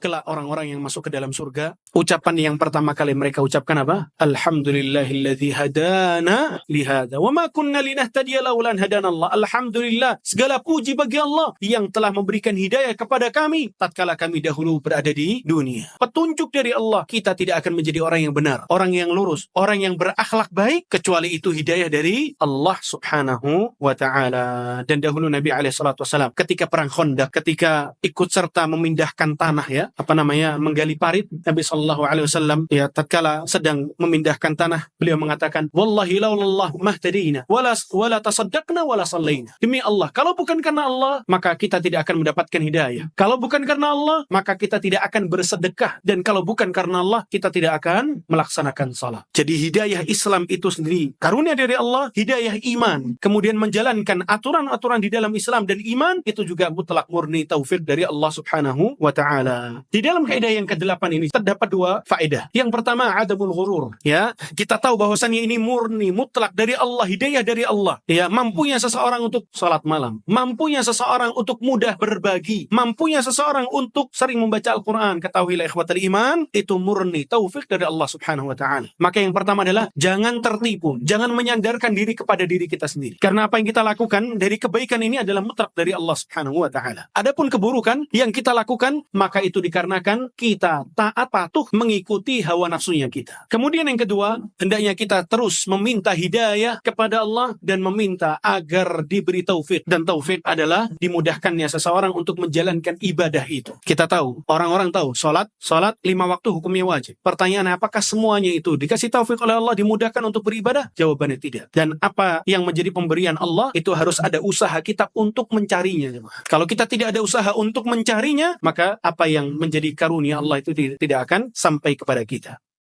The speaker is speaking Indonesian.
kelak orang-orang yang masuk ke dalam surga, ucapan yang pertama kali mereka ucapkan apa? Alhamdulillahilladzi hadana lihada wa ma kunna linahtadiya laula an hadanallah. Alhamdulillah, segala puji bagi Allah yang telah memberikan hidayah kepada kami tatkala kami dahulu berada di dunia. Petunjuk dari Allah, kita tidak akan menjadi orang yang benar, orang yang lurus, orang yang berakhlak baik kecuali itu hidayah dari Allah Subhanahu wa taala. Dan dahulu Nabi alaihi salatu wasallam ketika perang Khandaq, ketika ikut serta memindahkan tanah, ya, menggali parit, Nabi sallallahu alaihi wasallam ya tatkala sedang memindahkan tanah, beliau mengatakan, wallahi laulallah mahtadina wala tasaddaqna wala sallaina. Demi Allah, kalau bukan karena Allah, maka kita tidak akan mendapatkan hidayah. Kalau bukan karena Allah, maka kita tidak akan bersedekah, dan kalau bukan karena Allah, kita tidak akan melaksanakan salat. Jadi hidayah Islam itu sendiri karunia dari Allah, hidayah iman, kemudian menjalankan aturan-aturan di dalam Islam dan iman itu juga mutlak murni taufik dari Allah Subhanahu wa taala. Di dalam kaidah yang ke-8 ini terdapat dua faedah. Yang pertama, adabul ghurur. Ya, kita tahu bahwasannya ini murni mutlak dari Allah, hidayah dari Allah. Ya, mampunya seseorang untuk salat malam, mampunya seseorang untuk mudah berbagi, mampunya seseorang untuk sering membaca Al-Qur'an. Ketahuilah ikhwatal iman, itu murni taufik dari Allah Subhanahu wa taala. Maka yang pertama adalah jangan tertipu, jangan menyandarkan diri kepada diri kita sendiri. Karena apa yang kita lakukan dari kebaikan ini adalah mutlak dari Allah Subhanahu wa taala. Adapun keburukan yang kita lakukan, maka itu dikarenakan kita taat patuh mengikuti hawa nafsunya kita. Kemudian yang kedua, hendaknya kita terus meminta hidayah kepada Allah dan meminta agar diberi taufik, dan taufik adalah dimudahkannya seseorang untuk menjalankan ibadah itu. Kita tahu, orang-orang tahu salat 5 waktu hukumnya wajib. Pertanyaannya, apakah semuanya itu dikasih taufik oleh Allah, dimudahkan untuk beribadah? Jawabannya tidak. Dan apa yang menjadi pemberian Allah itu harus ada usaha kita untuk mencarinya. Kalau kita tidak ada usaha untuk mencarinya, maka apa yang menjadi karunia Allah itu tidak akan sampai kepada kita.